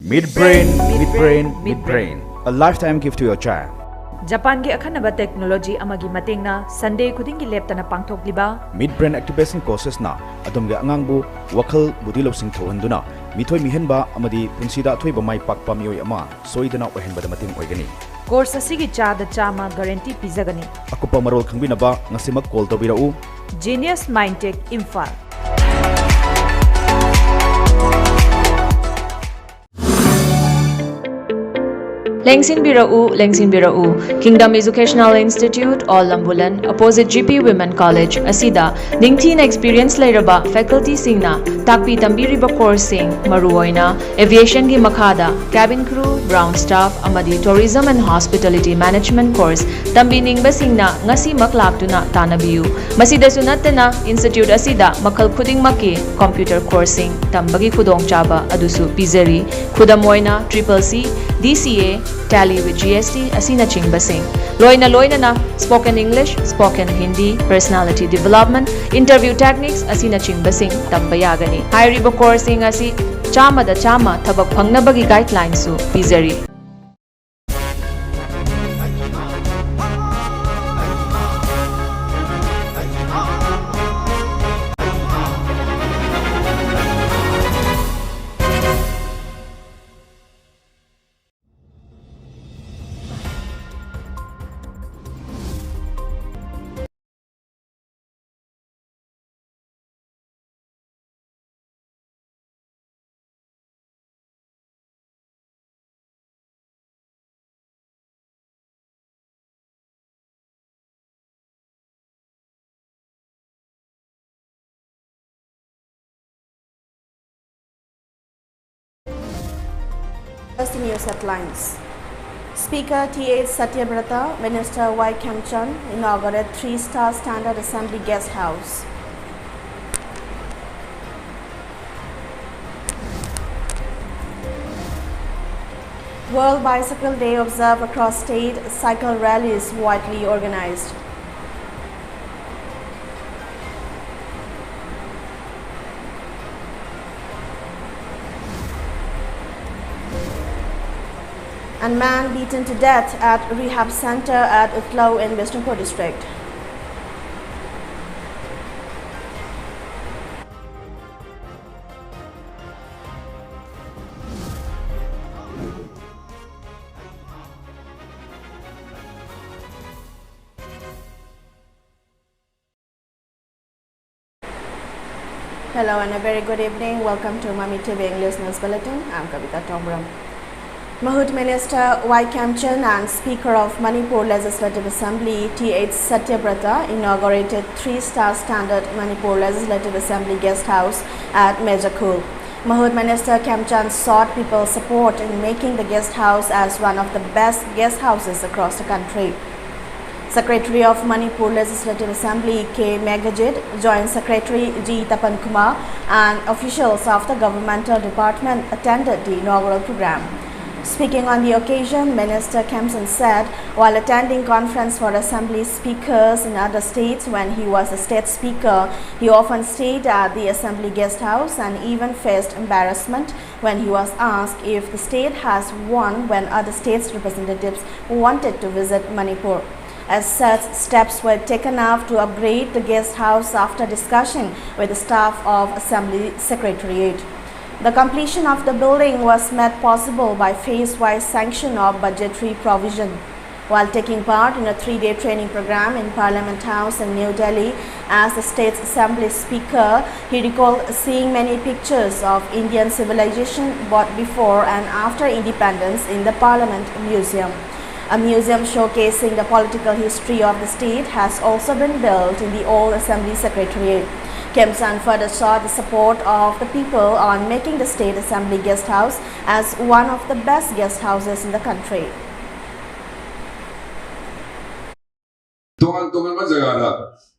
Midbrain, a lifetime gift to your child. Japan gi akhanaba technology amagi matengna Sunday khudingi leptana pangthokliba Midbrain activation courses na adom ga angangbu wakhal budilo sing thohanduna mithoi mihenba amadi punsida thoiba mai pakpa mioi ama soidana ohenba da mating oigani. course asigi chada chama guarantee pizagani. Akupa marol khangbinaba ngasimak call tobirau Genius Mindtech Imphal. Lengsin Birau, Kingdom Educational Institute, All Lambulan, opposite GP Women College, Asida, Ningthin Experience Lairaba, Faculty Singna, Takpi Tambiriba Course Sing, Maruoina, Aviation Gi Makhada, Cabin Crew, Ground Staff, Amadi Tourism and Hospitality Management Course, Tambi Ningba Singna, Ngasi Maklaktuna, Tanabiu, Masida Sunatana, Institute Asida, Makal Kuding Maki, Computer Coursing, Tambagi Kudong Chaba, Adusu Pizeri, Kudamoina, Triple C, DCA, Tally with GST, Asina Chingbasing. Loina na, spoken English, spoken Hindi, personality development, interview techniques, Asina Chingbasing, Tambayagani. Hairiba coursing asi, Chama da Chama, Tabak Pangnabagi guidelines su, Pizeri. First news headlines. Speaker T.H. Satyabrata, Minister Y. Kemchand inaugurated 3-star Standard Assembly Guest House. World Bicycle Day observed across state, cycle rallies widely organized. And man beaten to death at Rehab Centre at Utlau in Bishnupur district. Hello and a very good evening. Welcome to MAMI TV English News Bulletin. I'm KABITA TONGBRAM. Mahut Minister Y. Kemchand and Speaker of Manipur Legislative Assembly T.H. Satyabrata inaugurated 3-star Standard Manipur Legislative Assembly Guest House at Mejakul. Mahut Minister Kemchand sought people's support in making the guest house as one of the best guest houses across the country. Secretary of Manipur Legislative Assembly K. Megajit, Joint Secretary G. Tapan Kumar and officials of the governmental department attended the inaugural program. Speaking on the occasion, Minister Kemchand said while attending conference for assembly speakers in other states when he was a state speaker, he often stayed at the assembly guest house and even faced embarrassment when he was asked if the state has won when other states' representatives wanted to visit Manipur. As such, steps were taken up to upgrade the guest house after discussion with the staff of Assembly Secretariat. The completion of the building was made possible by phase-wise sanction of budgetary provision. While taking part in a 3-day training program in Parliament House in New Delhi as the state's Assembly Speaker, he recalled seeing many pictures of Indian civilization both before and after independence in the Parliament Museum. A museum showcasing the political history of the state has also been built in the old Assembly Secretariat. Kemchand further sought the support of the people on making the State Assembly Guest House as one of the best guest houses in the country.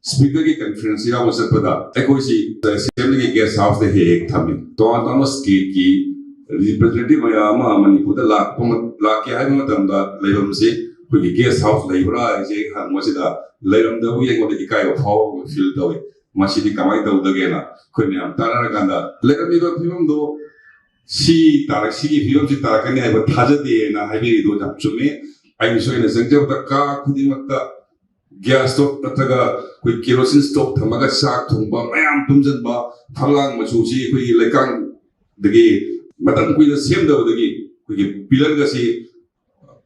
Speaker की conference या वो सब पता एक कोई सी assembly की guest house दे एक था भी तो state की representative या मणिपुर लाख क्या है मतलब लेवल से कोई guest house लेवरा ऐसे हम वो सिदा लेवल दो ये कोई इकाई हो feel दो Masih kamai tahu dagena, kau ni am tanah raganda. Lepas itu film do 시 따라 시기 비용지 따라 그냥 해봐 타저디에나 하비리도 잡좀에 아니 소리는 생제부터 까 그디막다 gas stove nataga koi kerosene stove thamaga sak thongba mayam tumjan ba thalang machusi koi lekang dagi matan koi da sem da dagi koi pillar ga si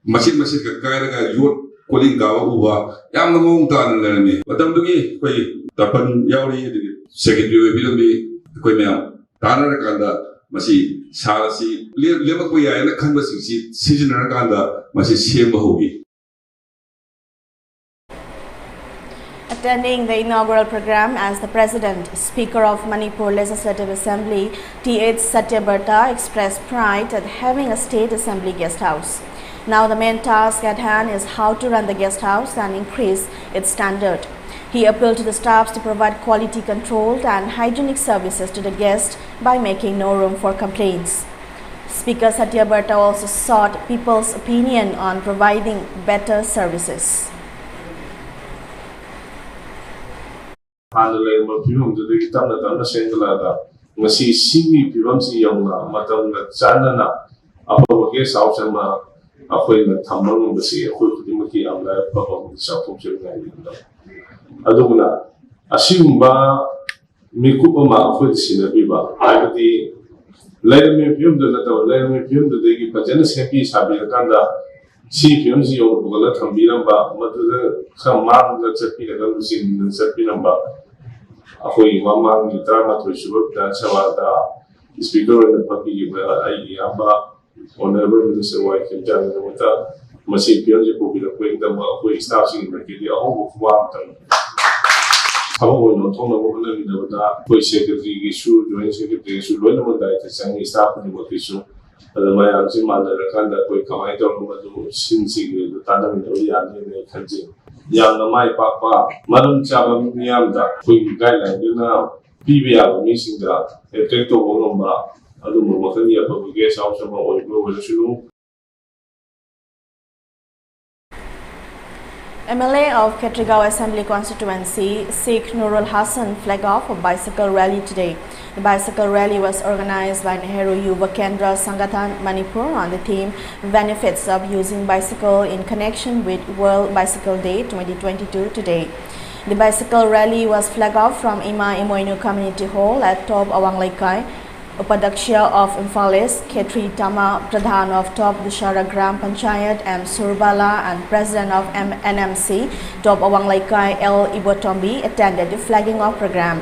machine ka kaira ga yot koling gawa uwa yam na mong ta na le matam dagi koi tapan yauri dagi secretary bilang bi koi mayam tanar kanda masi sala si lema koi ya na khan ba si season kanda masi sem ba hogi. Attending the inaugural program as the President, Speaker of Manipur Legislative Assembly, T.H. Satyabarta expressed pride at having a state assembly guest house. Now the main task at hand is how to run the guest house and increase its standard. He appealed to the staffs to provide quality controlled and hygienic services to the guests by making no room for complaints. Speaker Satyabarta also sought people's opinion on providing better services. Handle film to the Tana Tana Sengalada, Masi Simi Piramsi Yonga, Matam Sanana, Upper Guest House and Akway Tamang, the Sea, Hultimaki, and the Papa South of China. Aduna, Asimba Mikupama, Fulsin, Viva, I would the let me film the day, but Genesis Happy Sabirkanda. Si film si yung bukalat ang bilang ba matutunan sa mang na sabi na kung sin sabi ng ba ako yung mamang yung drama to shoot na sa wata speaker ng pag-ibig ay iyaba honorable minister White yung dyan na wata masip yun siya po bilang kwenta mga ako yung staff sing nakili ako bukuwang tang ako ko yung tong na mo na minawata ako yung secretary issue joint secretary issue loy naman dahil sa isang staff ni mo issue alam mo yan, si Mandarakanda ko kamay ito ang mga sinsig tanang ito yan yung kanjing. Yang na may papa, manong tsaka niyam da, kung guideline yun na PBR, missing da, ito ko ng ba, ano mo, makaniya pag-igay sa ako sa mga oigo, wala sino. MLA of Ketrigao Assembly Constituency, Sheikh Nurul Hassan, flagged off a bicycle rally today. The bicycle rally was organized by Nehru Yuva Kendra Sangathan Manipur on the theme Benefits of Using Bicycle in connection with World Bicycle Day 2022 today. The bicycle rally was flagged off from Ima Imoinu Community Hall at Tob Awang Laikai. Upadaksha of Imphalis, Ketri Tama, Pradhan of Top Dushara Gram Panchayat, M. Surbala, and President of NMC, Top Awang Laikai, L. Ibotombi, attended the flagging off program.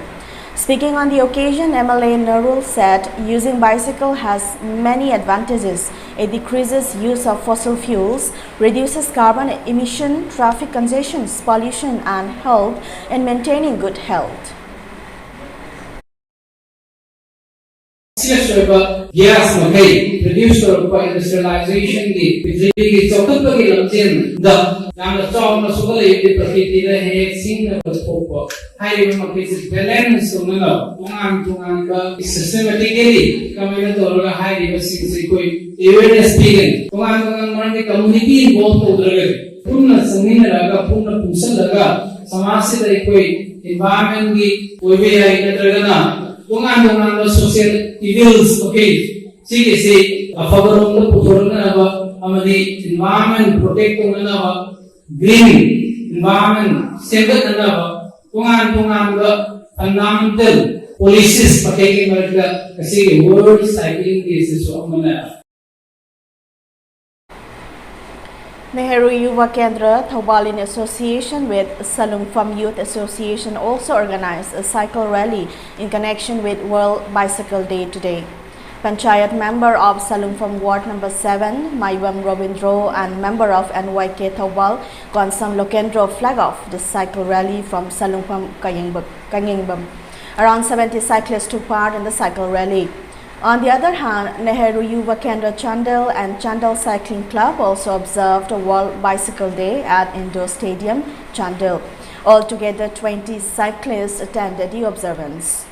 Speaking on the occasion, MLA Nurul said using bicycle has many advantages. It decreases use of fossil fuels, reduces carbon emission, traffic congestion, pollution, and help in maintaining good health. Gas makai produced by industrialization the Pidgey Chokapagi Lamjin, the Namatong Sukali, the Prakiti, the Head, Sing the Popo, High Makis balance to Nana, Tunanga, systematically coming to a high river sing, even speaking, Tunanga community both to the Puna Samina, Puna Pusalaga, Samasi the Equate, environment, Uwe in the Dragana. Tungan social evils, okay. See, a favor of the Puturana, Amadi, environment, protect green, environment, second another, Tungan, the fundamental policies, taking the see, word cycling is so manner. Nehru Yuva Kendra, Thobal in association with Salungpham Youth Association also organized a cycle rally in connection with World Bicycle Day today. Panchayat member of Salungpham Ward number 7, Maiwam Robindro, and member of NYK Thobal, Konsam Lokendro flag off the cycle rally from Salungpham Kangingbam. Around 70 cyclists took part in the cycle rally. On the other hand, Nehru Yuva Kendra Chandel and Chandel Cycling Club also observed a World Bicycle Day at Indoor Stadium, Chandel. Altogether, 20 cyclists attended the observance.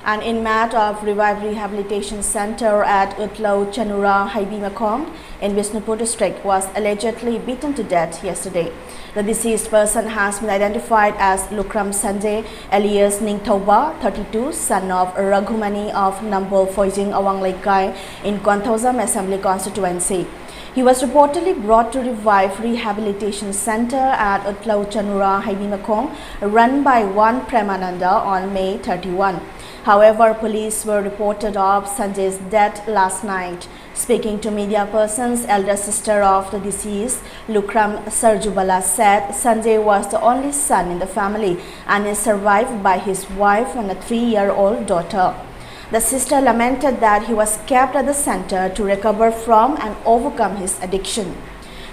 An inmate of Rehabilitation Centre at Utlau Chanura Haibi Makhong in Bishnupur district was allegedly beaten to death yesterday. The deceased person has been identified as Lukram Sanjay alias Ningthoba, 32, son of Raghumani of Nambol Foijing Awang Laikai in Konthozam Assembly constituency. He was reportedly brought to Rehabilitation Centre at Utlau Chanura Haibi Makhong, run by one Premananda on May 31. However, police were reported of Sanjay's death last night. Speaking to media persons, elder sister of the deceased, Lukram Sarjubala, said Sanjay was the only son in the family and is survived by his wife and a 3-year-old daughter. The sister lamented that he was kept at the center to recover from and overcome his addiction.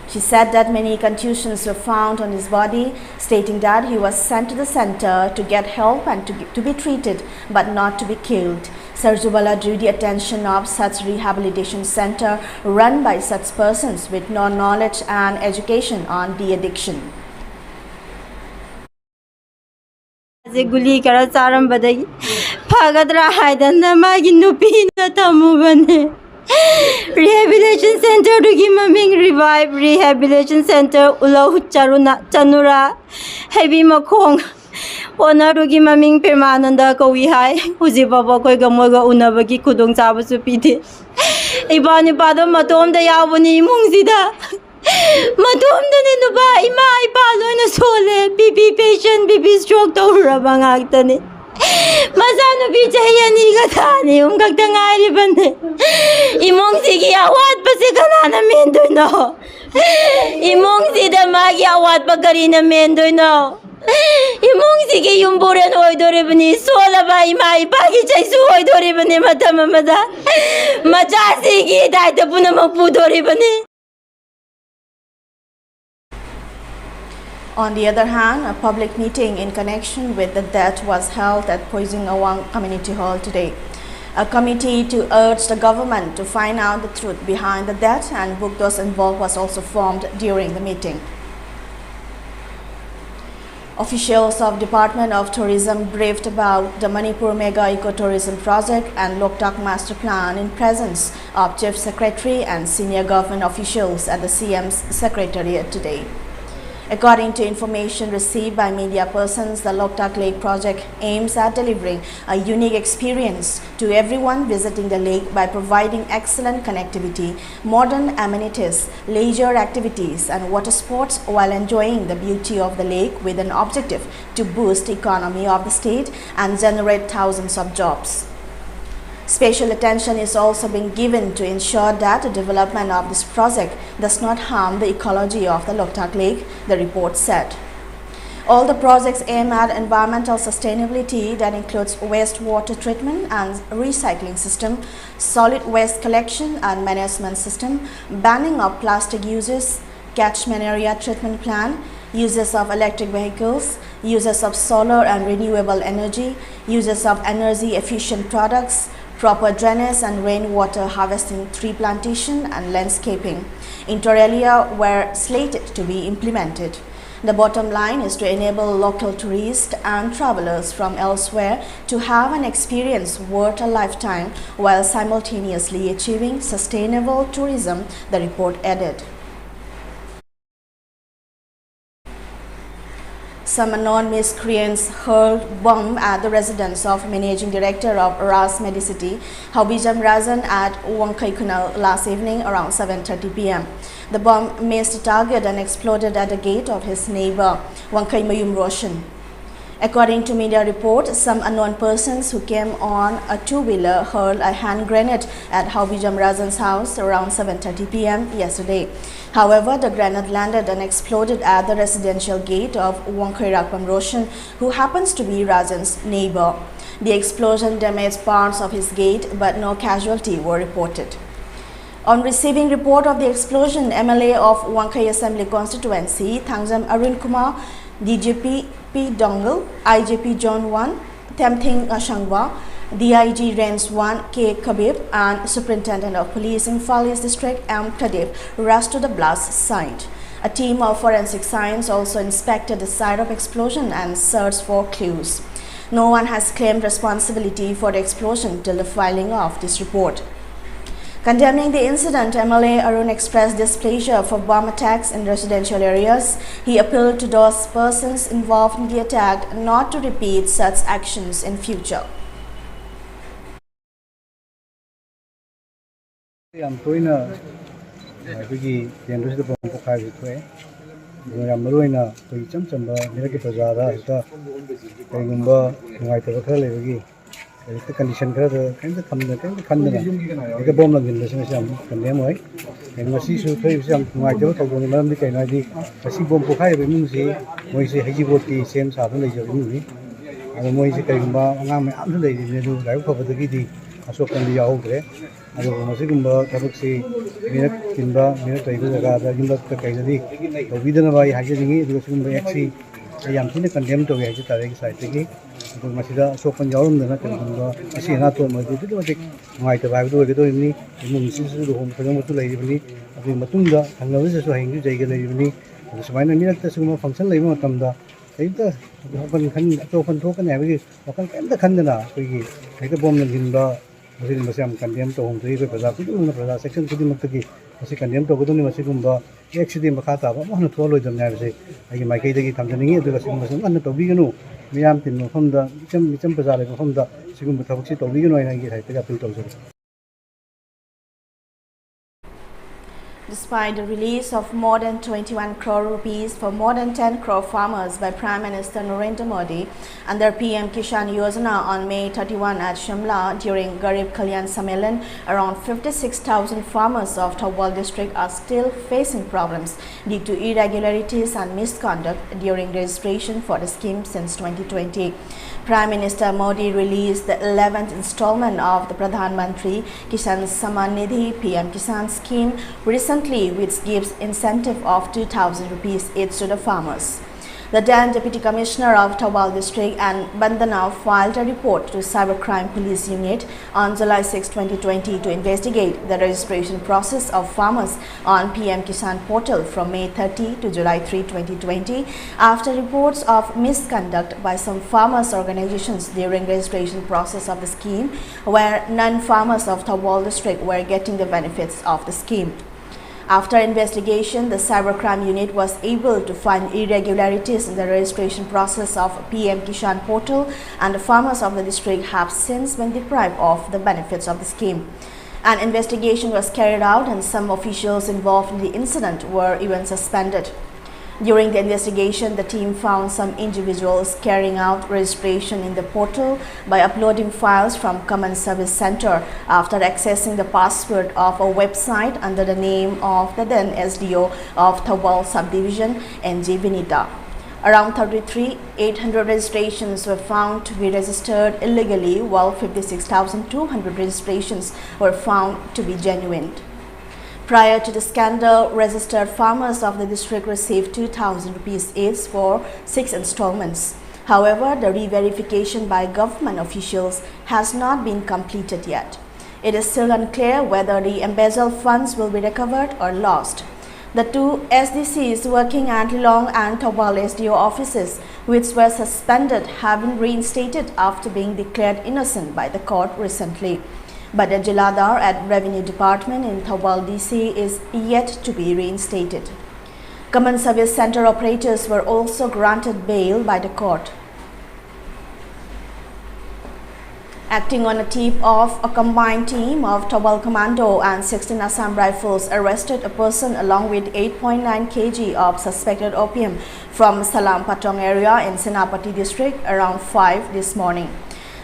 She said that many contusions were found on his body, stating that he was sent to the center to get help and to be treated, but not to be killed. Sarjubala drew the attention of such rehabilitation center run by such persons with no knowledge and education on de-addiction. Guli kara charam badai phagadra haidana magi nupina tamubane Rehabilitation Centre to give maming revive Rehabilitation Centre Ulau Chanura Haibi Makhong Honor to give maming Permananda Kowi Hai Uzibaba Koigamoga Unabaki Kudong Sabasu Piti Ibani Bado Matom the Yabuni Mungsida Matom the Nuba Ima Ipalo in a sole BB patient BB stroke to Rabang Actani Masano Bijayani Gatani Umgangari Bande Imong Sigi Awat Pasikanana Mendo no Imong Sida Magi Awat Bagarina Mendo no Imong Sigi Yumburan Oidoribani Solaba Imai Bagi Jaisu Oidoribani Matamamada Majasigi died the Punamapudoribani. On the other hand, a public meeting in connection with the death was held at Poising Awang Community Hall today. A committee to urge the government to find out the truth behind the death and book those involved was also formed during the meeting. Officials of Department of Tourism briefed about the Manipur Mega Ecotourism Project and Loktak Master Plan in presence of Chief Secretary and senior government officials at the CM's Secretariat today. According to information received by media persons, the Loktak Lake project aims at delivering a unique experience to everyone visiting the lake by providing excellent connectivity, modern amenities, leisure activities and water sports while enjoying the beauty of the lake with an objective to boost the economy of the state and generate thousands of jobs. Special attention is also being given to ensure that the development of this project does not harm the ecology of the Loktak Lake, the report said. All the projects aim at environmental sustainability that includes wastewater treatment and recycling system, solid waste collection and management system, banning of plastic uses, catchment area treatment plan, uses of electric vehicles, uses of solar and renewable energy, uses of energy efficient products, proper drainage and rainwater harvesting, tree plantation and landscaping. Inter alia were slated to be implemented. The bottom line is to enable local tourists and travelers from elsewhere to have an experience worth a lifetime while simultaneously achieving sustainable tourism, the report added. Some unknown miscreants hurled bomb at the residence of Managing Director of Ras Medicity, Habijam Razan at Wangkai Kunal last evening around 7:30 p.m. The bomb missed the target and exploded at the gate of his neighbor, Wangkai Mayum Roshan. According to media reports, some unknown persons who came on a two-wheeler hurled a hand grenade at Habijam Razan's house around 7:30 p.m. yesterday. However, the grenade landed and exploded at the residential gate of Wangkai Rakpam Roshan, who happens to be Razan's neighbor. The explosion damaged parts of his gate, but no casualties were reported. On receiving report of the explosion, MLA of Wangkai Assembly constituency, Thangjam Arun Kumar, DGP P. Dongal, IGP John 1, Temthing Ashangwa, DIG Range 1 K. Kabib and Superintendent of Police in Falis District M. Pradeep rushed to the blast site. A team of forensic science also inspected the site of explosion and searched for clues. No one has claimed responsibility for the explosion till the filing of this report. Condemning the incident, MLA Arun expressed displeasure for bomb attacks in residential areas. He appealed to those persons involved in the attack not to repeat such actions in future. Condition the bomb in the condemn way. And was issue to some my daughter when the Mammy can ID. I see bomb for high Musi, Moise Hajiboti, same Southern Age of movie. And Moise Kayumba, I'm the lady, they do like over the giddy, I saw from the Yahoe. I don't know, Sigumba, Tabuxi, Minute, Timba, Minute, you look the Kayadi. We don't know why Hajing it, because actually. I am condemned to vegetarian side. Masida so from Yawam the Nakan, I see not to my diplomatic might have to get in me, the home for them to lady, I think Matunda, and the visitors to hang you, Jay, the Swine and Mirata function labor Tamda. Later, open token every the Kandana, take a bomb in the Muslim condemned to home to the section to the Mataki, as he condemned to Goduni Masicumba, actually Makata, but one of the followers of Nazi. I can make a company to the Muslim and to Vigano, Miam from the Champazar from the Sigum Taxi to Vigano and I get a pill. Despite the release of more than 21 crore rupees for more than 10 crore farmers by Prime Minister Narendra Modi under PM Kisan Yojana on May 31 at Shimla during Garib Kalyan Sammelan, around 56,000 farmers of Thawbal district are still facing problems due to irregularities and misconduct during registration for the scheme since 2020. Prime Minister Modi released the 11th installment of the Pradhan Mantri Kisan Samman Nidhi PM Kisan scheme recently, which gives incentive of 2,000 rupees each to the farmers. The then Deputy Commissioner of Thawbal District and Bandana filed a report to Cybercrime Police Unit on July 6, 2020 to investigate the registration process of farmers on PM Kisan portal from May 30 to July 3, 2020 after reports of misconduct by some farmers' organizations during registration process of the scheme, where non-farmers of Thawbal District were getting the benefits of the scheme. After investigation, the Cybercrime Unit was able to find irregularities in the registration process of PM Kisan portal, and the farmers of the district have since been deprived of the benefits of the scheme. An investigation was carried out and some officials involved in the incident were even suspended. During the investigation, the team found some individuals carrying out registration in the portal by uploading files from Common Service Centre after accessing the password of a website under the name of the then SDO of Thawbal Subdivision, NJ Vinita. Around 33,800 registrations were found to be registered illegally, while 56,200 registrations were found to be genuine. Prior to the scandal, registered farmers of the district received 2,000 rupees each for 6 installments. However, the re-verification by government officials has not been completed yet. It is still unclear whether the embezzled funds will be recovered or lost. The two SDCs working at Lilong and Thawbal SDO offices, which were suspended, have been reinstated after being declared innocent by the court recently. But the Jiladar at Revenue Department in Thawbal DC is yet to be reinstated. Common Service Centre operators were also granted bail by the court. Acting on a tip of a combined team of Thawbal Commando and 16 Assam Rifles arrested a person along with 8.9 kg of suspected opium from Salam Patong area in Senapati district around 5 this morning.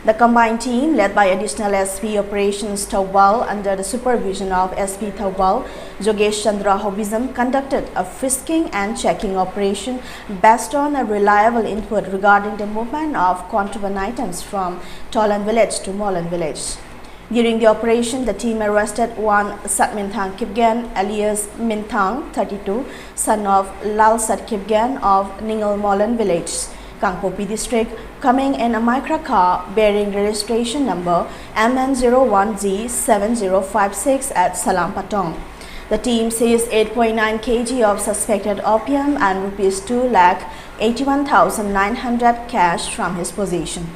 The combined team, led by Additional SP Operations Thawbal under the supervision of SP Thawbal, Jogesh Chandra Hobism, conducted a frisking and checking operation based on a reliable input regarding the movement of contraband items from Tolan village to Molan village. During the operation, the team arrested one Satminthang Kipgen alias Minthang, 32, son of Lal Sat Kipgen of Ningal Molan village, Kangpopi district, coming in a micro car bearing registration number MN01G7056 at Salam Patong. The team seized 8.9 kg of suspected opium and rupees 2,81,900 cash from his possession.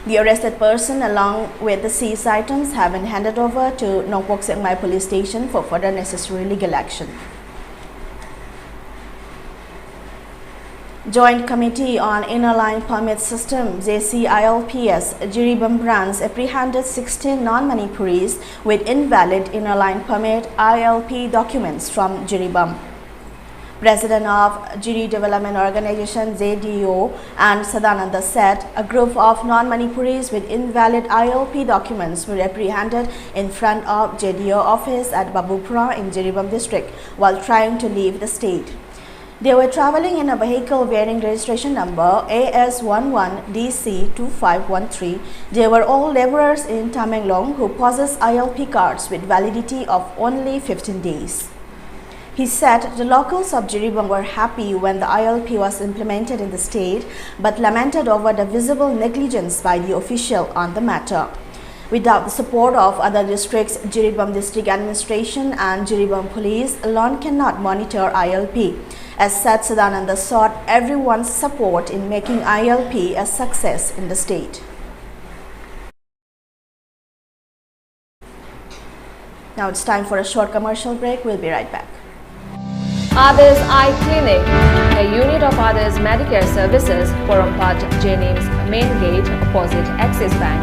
The arrested person along with the seized items have been handed over to Nongpok Sengmai Police Station for further necessary legal action. Joint Committee on Inner Line Permit System JCILPS Jiribam branch apprehended 16 non-Manipuris with invalid Inner Line Permit ILP documents from Jiribam. President of Jiri Development Organization JDO and Sadananda said a group of non-Manipuris with invalid ILP documents were apprehended in front of JDO office at Babupura in Jiribam district while trying to leave the state. They were traveling in a vehicle bearing registration number AS11DC2513. They were all laborers in Tamenglong who possess ILP cards with validity of only 15 days. He said the locals of Jiribam were happy when the ILP was implemented in the state, but lamented over the visible negligence by the official on the matter. Without the support of other districts, Jiribam District Administration and Jiribam Police alone cannot monitor ILP. As said, Sadananda sought everyone's support in making ILP a success in the state. Now it's time for a short commercial break. We'll be right back. Others Eye Clinic, a unit of Others Medicare Services, Porompat Jennings Main Gate, opposite Axis Bank.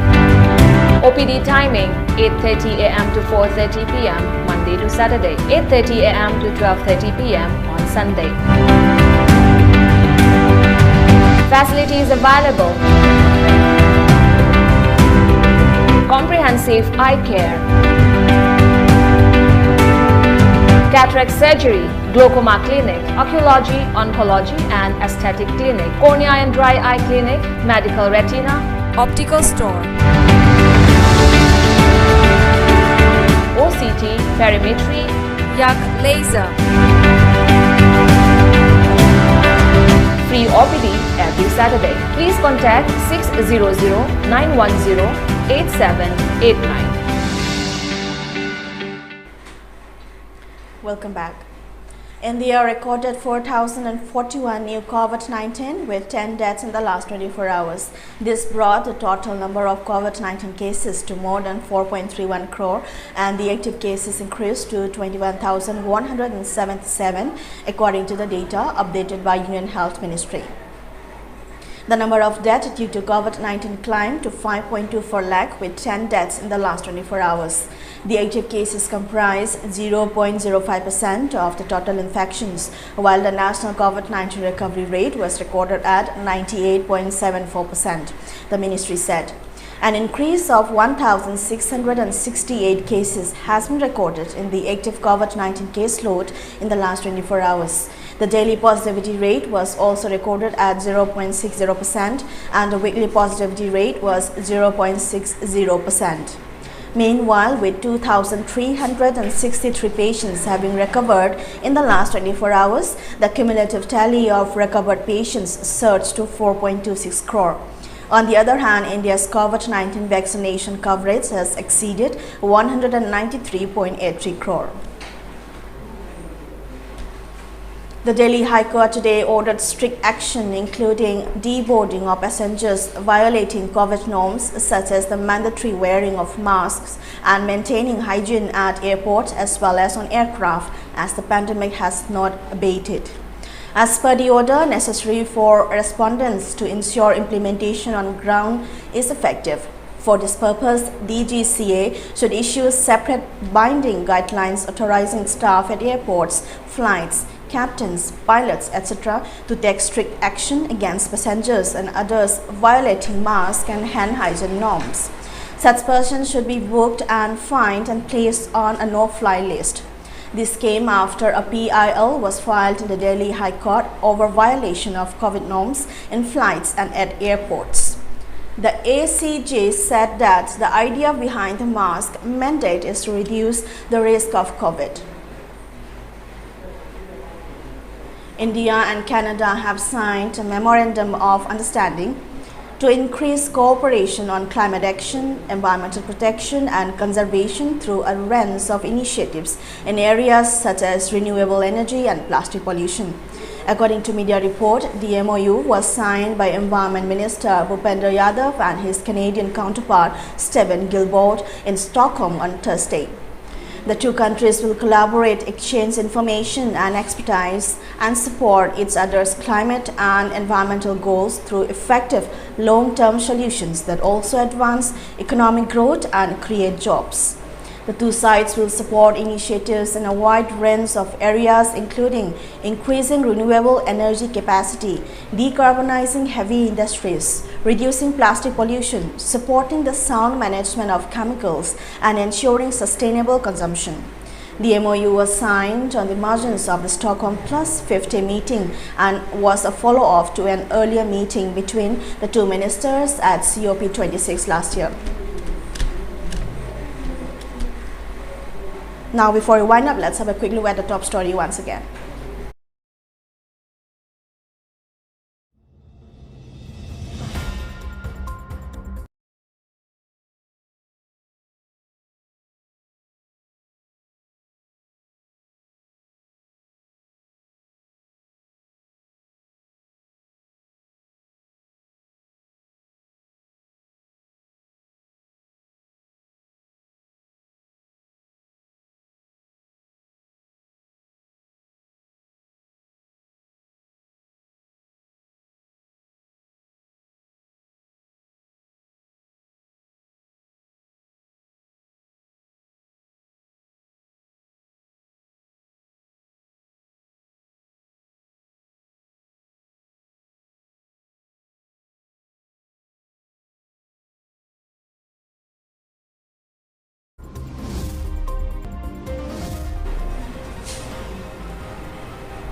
OPD timing 8:30 a.m. to 4:30 p.m. Monday to Saturday, 8:30 a.m. to 12:30 p.m. on Sunday. Facilities available: comprehensive eye care, cataract surgery, glaucoma clinic, oncology, oncology and aesthetic clinic, cornea and dry eye clinic, medical retina, optical store, OCT, perimetry, yak laser. Free OPD every Saturday. Please contact 600-910-8789. Welcome back. India recorded 4,041 new COVID-19 with 10 deaths in the last 24 hours. This brought the total number of COVID-19 cases to more than 4.31 crore and the active cases increased to 21,177 according to the data updated by Union Health Ministry. The number of deaths due to COVID-19 climbed to 5.24 lakh with 10 deaths in the last 24 hours. The active cases comprise 0.05% of the total infections, while the national COVID-19 recovery rate was recorded at 98.74%, the ministry said. An increase of 1,668 cases has been recorded in the active COVID-19 caseload in the last 24 hours. The daily positivity rate was also recorded at 0.60% and the weekly positivity rate was 0.60%. Meanwhile, with 2,363 patients having recovered in the last 24 hours, the cumulative tally of recovered patients surged to 4.26 crore. On the other hand, India's COVID-19 vaccination coverage has exceeded 193.83 crore. The Delhi High Court today ordered strict action including deboarding of passengers violating COVID norms such as the mandatory wearing of masks and maintaining hygiene at airports as well as on aircraft as the pandemic has not abated. As per the order, necessary for respondents to ensure implementation on ground is effective. For this purpose, DGCA should issue separate binding guidelines authorizing staff at airports, flights, captains, pilots, etc. to take strict action against passengers and others violating mask and hand hygiene norms. Such persons should be booked and fined and placed on a no-fly list. This came after a PIL was filed in the Delhi High Court over violation of COVID norms in flights and at airports. The ACJ said that the idea behind the mask mandate is to reduce the risk of COVID. India and Canada have signed a memorandum of understanding to increase cooperation on climate action, environmental protection and conservation through a range of initiatives in areas such as renewable energy and plastic pollution. According to media report, the MOU was signed by Environment Minister Bhupender Yadav and his Canadian counterpart Stephen Guilbault in Stockholm on Thursday. The two countries will collaborate, exchange information and expertise, and support each other's climate and environmental goals through effective long-term solutions that also advance economic growth and create jobs. The two sides will support initiatives in a wide range of areas, including increasing renewable energy capacity, decarbonizing heavy industries, reducing plastic pollution, supporting the sound management of chemicals, and ensuring sustainable consumption. The MOU was signed on the margins of the Stockholm Plus 50 meeting and was a follow-up to an earlier meeting between the two ministers at COP26 last year. Now, before we wind up, let's have a quick look at the top story once again.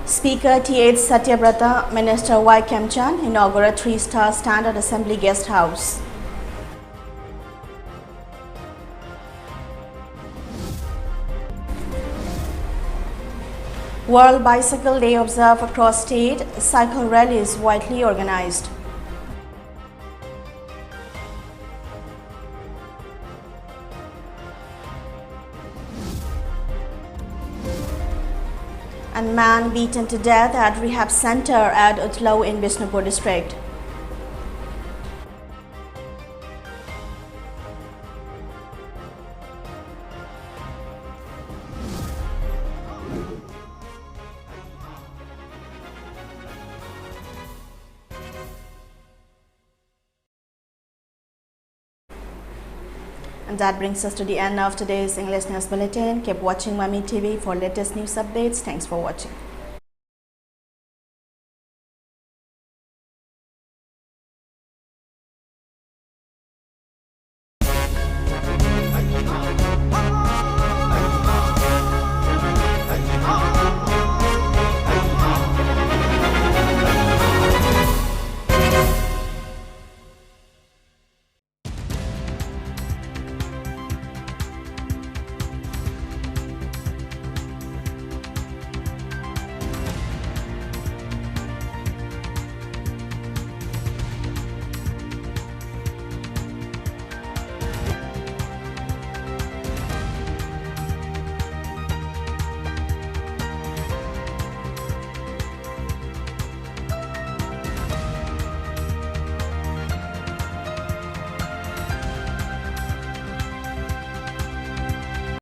Speaker T.H. Satyabrata, Minister Y. Kemchan inaugurate 3-star Standard Assembly Guest House. World Bicycle Day observed across state, cycle rallies widely organized. And man beaten to death at Rehab Centre at Utlau in Bishnupur district. And that brings us to the end of today's English News Bulletin. Keep watching MAMI TV for latest news updates. Thanks for watching.